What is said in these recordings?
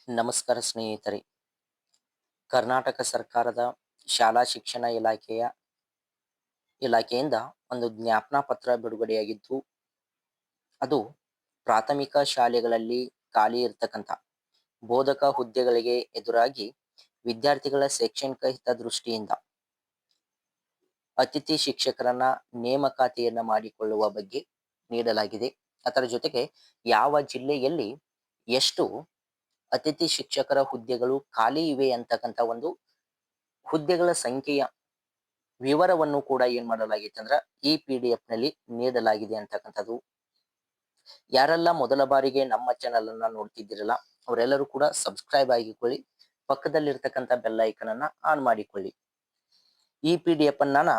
ನಮಸ್ಕಾರ ಸ್ನೇಹಿತರೆ. ಕರ್ನಾಟಕ ಸರ್ಕಾರದ ಶಾಲಾ ಶಿಕ್ಷಣ ಇಲಾಖೆಯಿಂದ ಒಂದು ಜ್ಞಾಪನಾ ಪತ್ರ ಬಿಡುಗಡೆಯಾಗಿದ್ದು, ಅದು ಪ್ರಾಥಮಿಕ ಶಾಲೆಗಳಲ್ಲಿ ಖಾಲಿ ಇರತಕ್ಕಂಥ ಬೋಧಕ ಹುದ್ದೆಗಳಿಗೆ ಎದುರಾಗಿ ವಿದ್ಯಾರ್ಥಿಗಳ ಶೈಕ್ಷಣಿಕ ಹಿತದೃಷ್ಟಿಯಿಂದ ಅತಿಥಿ ಶಿಕ್ಷಕರನ್ನ ನೇಮಕಾತಿಯನ್ನ ಮಾಡಿಕೊಳ್ಳುವ ಬಗ್ಗೆ ನೀಡಲಾಗಿದೆ. ಅದರ ಜೊತೆಗೆ ಯಾವ ಜಿಲ್ಲೆಯಲ್ಲಿ ಎಷ್ಟು ಅತಿಥಿ ಶಿಕ್ಷಕರ ಹುದ್ದೆಗಳು ಖಾಲಿ ಇವೆ ಅಂತಕ್ಕಂಥ ಒಂದು ಹುದ್ದೆಗಳ ಸಂಖ್ಯೆಯ ವಿವರವನ್ನು ಕೂಡ ಏನ್ ಮಾಡಲಾಗಿತ್ತು ಅಂದ್ರ ಈ PDF ನಲ್ಲಿ ನೀಡಲಾಗಿದೆ ಅಂತಕ್ಕಂಥದ್ದು. ಯಾರೆಲ್ಲ ಮೊದಲ ಬಾರಿಗೆ ನಮ್ಮ ಚಾನಲ್ ಅನ್ನ ನೋಡ್ತಿದ್ದೀರಲ್ಲ, ಅವರೆಲ್ಲರೂ ಕೂಡ ಸಬ್ಸ್ಕ್ರೈಬ್ ಆಗಿಕೊಳ್ಳಿ. ಪಕ್ಕದಲ್ಲಿರ್ತಕ್ಕಂಥ ಬೆಲ್ ಐಕನ್ ಅನ್ನ ಆನ್ ಮಾಡಿಕೊಳ್ಳಿ. ಈ PDF ಅನ್ನ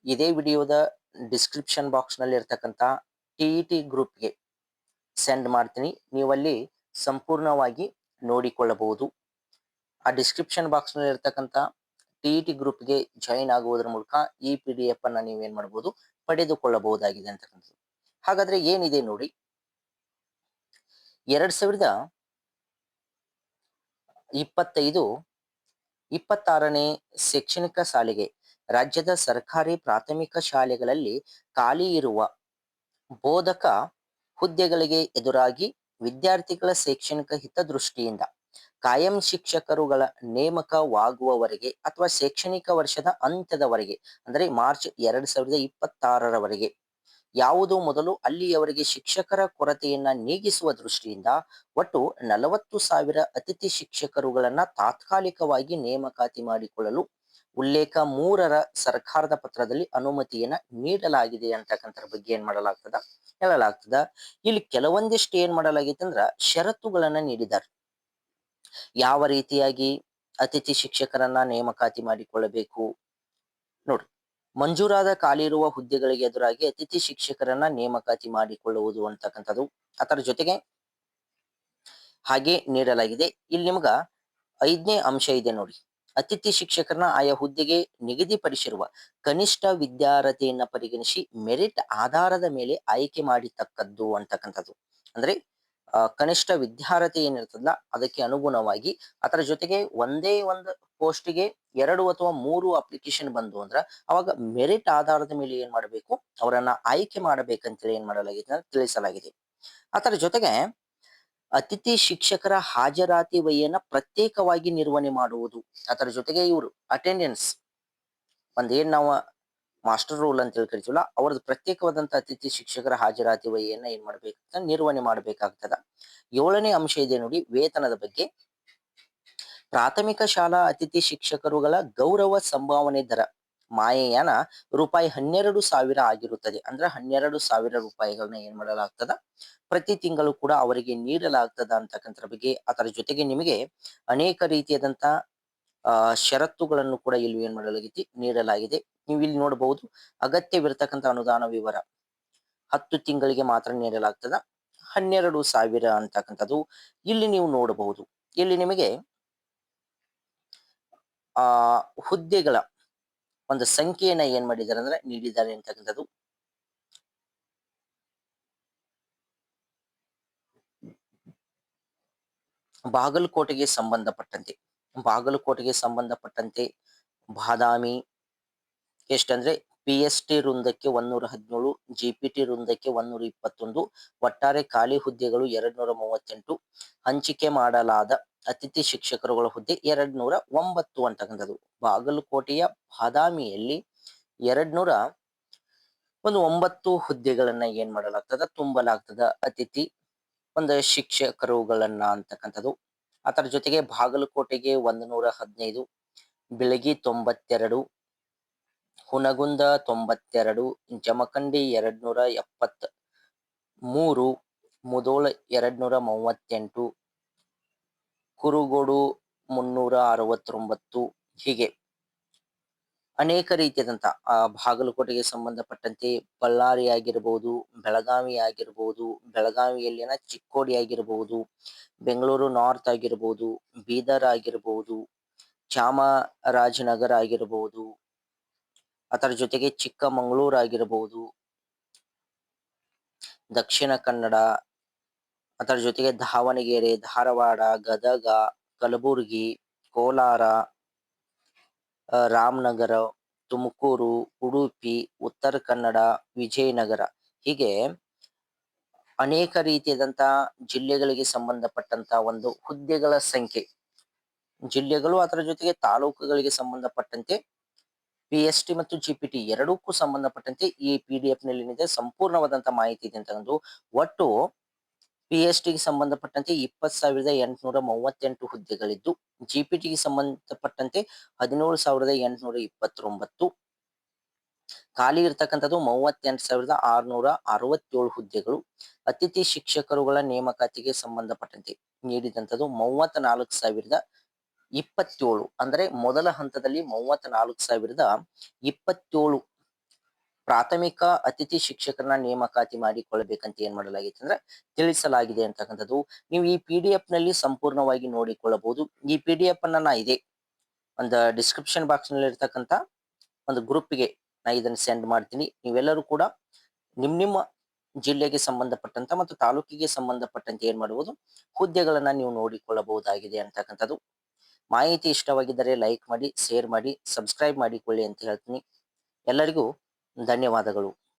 ಇದೇ ವಿಡಿಯೋದ ಡಿಸ್ಕ್ರಿಪ್ಷನ್ ಬಾಕ್ಸ್ ನಲ್ಲಿ ಇರ್ತಕ್ಕಂಥ TET ಗ್ರೂಪ್ಗೆ ಸೆಂಡ್ ಮಾಡ್ತೀನಿ. ನೀವಲ್ಲಿ ಸಂಪೂರ್ಣವಾಗಿ ನೋಡಿಕೊಳ್ಳಬಹುದು. ಆ ಡಿಸ್ಕ್ರಿಪ್ಷನ್ ಬಾಕ್ಸ್ ನಲ್ಲಿ ಇರ್ತಕ್ಕಂಥ TET ಗ್ರೂಪ್ಗೆ ಜಾಯಿನ್ ಆಗುವುದರ ಮೂಲಕ ಈ PDF ಅನ್ನ ನೀವೇನ್ ಮಾಡಬಹುದು, ಪಡೆದುಕೊಳ್ಳಬಹುದಾಗಿದೆ ಅಂತಕ್ಕಂಥದ್ದು. ಹಾಗಾದ್ರೆ ಏನಿದೆ ನೋಡಿ, 2025-26ನೇ ಶೈಕ್ಷಣಿಕ ಸಾಲಿಗೆ ರಾಜ್ಯದ ಸರ್ಕಾರಿ ಪ್ರಾಥಮಿಕ ಶಾಲೆಗಳಲ್ಲಿ ಖಾಲಿ ಇರುವ ಬೋಧಕ ಹುದ್ದೆಗಳಿಗೆ ಎದುರಾಗಿ ವಿದ್ಯಾರ್ಥಿಗಳ ಶೈಕ್ಷಣಿಕ ಹಿತದೃಷ್ಟಿಯಿಂದ ಕಾಯಂ ಶಿಕ್ಷಕರುಗಳ ನೇಮಕವಾಗುವವರೆಗೆ ಅಥವಾ ಶೈಕ್ಷಣಿಕ ವರ್ಷದ ಅಂತ್ಯದವರೆಗೆ, ಅಂದರೆ ಮಾರ್ಚ್ 2026ರವರೆಗೆ ಯಾವುದು ಮೊದಲು ಅಲ್ಲಿಯವರೆಗೆ ಶಿಕ್ಷಕರ ಕೊರತೆಯನ್ನ ನೀಗಿಸುವ ದೃಷ್ಟಿಯಿಂದ ಒಟ್ಟು 40,000 ಅತಿಥಿ ಶಿಕ್ಷಕರುಗಳನ್ನ ತಾತ್ಕಾಲಿಕವಾಗಿ ನೇಮಕಾತಿ ಮಾಡಿಕೊಳ್ಳಲು ಉಲ್ಲೇಖ 3ರ ಸರ್ಕಾರದ ಪತ್ರದಲ್ಲಿ ಅನುಮತಿಯನ್ನ ನೀಡಲಾಗಿದೆ ಅಂತಕ್ಕಂಥದ್ರ ಬಗ್ಗೆ ಏನ್ ಮಾಡಲಾಗ್ತದ ಹೇಳಲಾಗ್ತದ. ಇಲ್ಲಿ ಕೆಲವೊಂದಿಷ್ಟು ಏನ್ ಮಾಡಲಾಗಿತ್ತು ಅಂದ್ರ ಷರತ್ತುಗಳನ್ನ ನೀಡಿದ್ದಾರೆ. ಯಾವ ರೀತಿಯಾಗಿ ಅತಿಥಿ ಶಿಕ್ಷಕರನ್ನ ನೇಮಕಾತಿ ಮಾಡಿಕೊಳ್ಳಬೇಕು ನೋಡ್ರಿ. ಮಂಜೂರಾದ ಖಾಲಿ ಇರುವ ಹುದ್ದೆಗಳಿಗೆ ಎದುರಾಗಿ ಅತಿಥಿ ಶಿಕ್ಷಕರನ್ನ ನೇಮಕಾತಿ ಮಾಡಿಕೊಳ್ಳುವುದು ಅಂತಕ್ಕಂಥದ್ದು. ಅದರ ಜೊತೆಗೆ ಹಾಗೆ ನೀಡಲಾಗಿದೆ. ಇಲ್ಲಿ ನಿಮ್ಗ 5ನೇ ಅಂಶ ಇದೆ ನೋಡಿ. ಅತಿಥಿ ಶಿಕ್ಷಕರನ್ನ ಆಯಾ ಹುದ್ದೆಗೆ ನಿಗದಿಪಡಿಸಿರುವ ಕನಿಷ್ಠ ವಿದ್ಯಾರ್ಹತೆಯನ್ನ ಪರಿಗಣಿಸಿ ಮೆರಿಟ್ ಆಧಾರದ ಮೇಲೆ ಆಯ್ಕೆ ಮಾಡಿತಕ್ಕದ್ದು ಅಂತಕ್ಕಂಥದ್ದು. ಅಂದ್ರೆ ಕನಿಷ್ಠ ವಿದ್ಯಾರ್ಹತೆ ಏನಿರ್ತದಲ್ಲ ಅದಕ್ಕೆ ಅನುಗುಣವಾಗಿ, ಅದರ ಜೊತೆಗೆ ಒಂದೇ ಒಂದು ಪೋಸ್ಟ್ಗೆ 2 ಅಥವಾ 3 ಅಪ್ಲಿಕೇಶನ್ ಬಂದು ಅಂದ್ರ ಅವಾಗ ಮೆರಿಟ್ ಆಧಾರದ ಮೇಲೆ ಏನ್ ಮಾಡಬೇಕು, ಅವರನ್ನ ಆಯ್ಕೆ ಮಾಡಬೇಕಂತೇಳಿ ಏನ್ ಮಾಡಲಾಗಿದೆ ಅಂತ ತಿಳಿಸಲಾಗಿದೆ. ಅದರ ಜೊತೆಗೆ ಅತಿಥಿ ಶಿಕ್ಷಕರ ಹಾಜರಾತಿ ವಹಿಯನ್ನ ಪ್ರತ್ಯೇಕವಾಗಿ ನಿರ್ವಹಣೆ ಮಾಡುವುದು. ಅದರ ಜೊತೆಗೆ ಇವರು ಅಟೆಂಡೆನ್ಸ್ ಏನ್ ನಾವು ಮಾಸ್ಟರ್ ರೋಲ್ ಅಂತ ಹೇಳಿ ಕರಿತೀವಲ್ಲ, ಅವ್ರದ್ದು ಪ್ರತ್ಯೇಕವಾದಂತ ಅತಿಥಿ ಶಿಕ್ಷಕರ ಹಾಜರಾತಿ ವಹಿಯನ್ನ ಏನ್ ಮಾಡ್ಬೇಕು, ನಿರ್ವಹಣೆ ಮಾಡ್ಬೇಕಾಗ್ತದ. 7ನೇ ಅಂಶ ಇದೆ ನೋಡಿ, ವೇತನದ ಬಗ್ಗೆ. ಪ್ರಾಥಮಿಕ ಶಾಲಾ ಅತಿಥಿ ಶಿಕ್ಷಕರುಗಳ ಗೌರವ ಸಂಭಾವನೆ ದರ ಮಾಯೆಯನ ರೂಪಾಯಿ 12,000 ಆಗಿರುತ್ತದೆ. ಅಂದ್ರೆ 12,000 ರೂಪಾಯಿಗಳನ್ನ ಏನ್ ಮಾಡಲಾಗ್ತದ, ಪ್ರತಿ ತಿಂಗಳು ಕೂಡ ಅವರಿಗೆ ನೀಡಲಾಗ್ತದ ಅಂತಕ್ಕಂಥದ್ರ ಬಗ್ಗೆ. ಅದರ ಜೊತೆಗೆ ನಿಮಗೆ ಅನೇಕ ರೀತಿಯಾದಂತ ಷರತ್ತುಗಳನ್ನು ಕೂಡ ಇಲ್ಲಿ ಏನ್ ಮಾಡಲಾಗಿದೆ, ನೀಡಲಾಗಿದೆ. ನೀವು ಇಲ್ಲಿ ನೋಡಬಹುದು, ಅಗತ್ಯವಿರತಕ್ಕಂಥ ಅನುದಾನ ವಿವರ 10 ತಿಂಗಳಿಗೆ ಮಾತ್ರ ನೀಡಲಾಗ್ತದ, 12,000 ಅಂತಕ್ಕಂಥದ್ದು ಇಲ್ಲಿ ನೀವು ನೋಡಬಹುದು. ಇಲ್ಲಿ ನಿಮಗೆ ಆ ಹುದ್ದೆಗಳ ಒಂದು ಸಂಖ್ಯೆಯನ್ನ ಏನ್ ಮಾಡಿದ್ದಾರೆ ಅಂದ್ರೆ ನೀಡಿದ್ದಾರೆ ಅಂತಕ್ಕಂಥದ್ದು. ಬಾಗಲಕೋಟೆಗೆ ಸಂಬಂಧಪಟ್ಟಂತೆ ಬಾಗಲಕೋಟೆಗೆ ಸಂಬಂಧಪಟ್ಟಂತೆ ಬಾದಾಮಿ ಎಷ್ಟಂದ್ರೆ PST ವೃಂದಕ್ಕೆ 117, GPT ವೃಂದಕ್ಕೆ 121, ಒಟ್ಟಾರೆ ಖಾಲಿ ಹುದ್ದೆಗಳು 238, ಹಂಚಿಕೆ ಮಾಡಲಾದ ಅತಿಥಿ ಶಿಕ್ಷಕರುಗಳ ಹುದ್ದೆ 209 ಅಂತಕ್ಕಂಥದ್ದು. ಬಾಗಲಕೋಟೆಯ ಬಾದಾಮಿಯಲ್ಲಿ 209 ಹುದ್ದೆಗಳನ್ನ ಏನ್ ಮಾಡಲಾಗ್ತದ, ತುಂಬಲಾಗ್ತದ ಅತಿಥಿ ಒಂದು ಶಿಕ್ಷಕರುಗಳನ್ನ ಅಂತಕ್ಕಂಥದ್ದು. ಅದರ ಜೊತೆಗೆ ಬಾಗಲಕೋಟೆಗೆ 115, ಬೆಳಗಿ 92, ಹುನಗುಂದ 92, ಜಮಖಂಡಿ 273, ಮುಧೋಳ 238, ಕುರುಗೋಡು 369, ಹೀಗೆ ಅನೇಕ ರೀತಿಯಾದಂತ ಬಾಗಲಕೋಟೆಗೆ ಸಂಬಂಧಪಟ್ಟಂತೆ ಬಳ್ಳಾರಿ ಆಗಿರಬಹುದು, ಬೆಳಗಾವಿ ಆಗಿರಬಹುದು, ಬೆಳಗಾವಿಯಲ್ಲಿನ ಚಿಕ್ಕೋಡಿ ಆಗಿರಬಹುದು, ಬೆಂಗಳೂರು ನಾರ್ತ್ ಆಗಿರಬಹುದು, ಬೀದರ್ ಆಗಿರಬಹುದು, ಚಾಮರಾಜನಗರ ಆಗಿರಬಹುದು, ಅದರ ಜೊತೆಗೆ ಚಿಕ್ಕಮಗಳೂರು ಆಗಿರಬಹುದು, ದಕ್ಷಿಣ ಕನ್ನಡ, ಅದರ ಜೊತೆಗೆ ದಾವಣಗೆರೆ, ಧಾರವಾಡ, ಗದಗ, ಕಲಬುರಗಿ, ಕೋಲಾರ, ರಾಮನಗರ, ತುಮಕೂರು, ಉಡುಪಿ, ಉತ್ತರ ಕನ್ನಡ, ವಿಜಯನಗರ ಹೀಗೆ ಅನೇಕ ರೀತಿಯಾದಂತಹ ಜಿಲ್ಲೆಗಳಿಗೆ ಸಂಬಂಧಪಟ್ಟಂತಹ ಒಂದು ಹುದ್ದೆಗಳ ಸಂಖ್ಯೆ, ಜಿಲ್ಲೆಗಳು ಅದರ ಜೊತೆಗೆ ತಾಲೂಕುಗಳಿಗೆ ಸಂಬಂಧಪಟ್ಟಂತೆ ಪಿ-ಎಸ್-ಟಿ ಮತ್ತು ಜಿ-ಪಿ-ಟಿ ಎರಡಕ್ಕೂ ಸಂಬಂಧಪಟ್ಟಂತೆ ಈ PDF ನಲ್ಲಿ ಏನಿದೆ ಸಂಪೂರ್ಣವಾದಂತಹ ಮಾಹಿತಿ ಇದೆ ಅಂತ ಒಂದು ಒಟ್ಟು ಪಿ-ಎಸ್-ಟಿಗೆ ಸಂಬಂಧಪಟ್ಟಂತೆ 20,838 ಹುದ್ದೆಗಳಿದ್ದು, ಜಿ-ಪಿ-ಟಿಗೆ ಸಂಬಂಧಪಟ್ಟಂತೆ 17,829, ಖಾಲಿ ಇರತಕ್ಕಂಥದ್ದು 38,667 ಹುದ್ದೆಗಳು. ಅತಿಥಿ ಶಿಕ್ಷಕರುಗಳ ನೇಮಕಾತಿಗೆ ಸಂಬಂಧಪಟ್ಟಂತೆ ನೀಡಿದಂಥದ್ದು 34,027, ಅಂದ್ರೆ ಮೊದಲ ಹಂತದಲ್ಲಿ 34,027 ಪ್ರಾಥಮಿಕ ಅತಿಥಿ ಶಿಕ್ಷಕರನ್ನ ನೇಮಕಾತಿ ಮಾಡಿಕೊಳ್ಳಬೇಕಂತ ಏನ್ ಮಾಡಲಾಗಿತ್ತು ಅಂದ್ರೆ ತಿಳಿಸಲಾಗಿದೆ ಅಂತಕ್ಕಂಥದ್ದು. ನೀವು ಈ PDF ನಲ್ಲಿ ಸಂಪೂರ್ಣವಾಗಿ ನೋಡಿಕೊಳ್ಳಬಹುದು. ಈ PDF ಅನ್ನ ನಾ ಇದೆ ಒಂದು ಡಿಸ್ಕ್ರಿಪ್ಷನ್ ಬಾಕ್ಸ್ ನಲ್ಲಿ ಇರ್ತಕ್ಕಂಥ ಒಂದು ಗ್ರೂಪ್ಗೆ ನಾ ಇದನ್ನ ಸೆಂಡ್ ಮಾಡ್ತೀನಿ. ನೀವೆಲ್ಲರೂ ಕೂಡ ನಿಮ್ಮ ಜಿಲ್ಲೆಗೆ ಸಂಬಂಧಪಟ್ಟಂತ ಮತ್ತು ತಾಲೂಕಿಗೆ ಸಂಬಂಧಪಟ್ಟಂತೆ ಏನ್ ಮಾಡಬಹುದು, ಹುದ್ದೆಗಳನ್ನ ನೀವು ನೋಡಿಕೊಳ್ಳಬಹುದಾಗಿದೆ ಅಂತಕ್ಕಂಥದ್ದು. ಮಾಹಿತಿ ಇಷ್ಟವಾಗಿದ್ದರೆ ಲೈಕ್ ಮಾಡಿ, ಶೇರ್ ಮಾಡಿ, ಸಬ್ಸ್ಕ್ರೈಬ್ ಮಾಡಿಕೊಳ್ಳಿ ಅಂತ ಹೇಳ್ತೀನಿ. ಎಲ್ಲರಿಗೂ ಧನ್ಯವಾದಗಳು.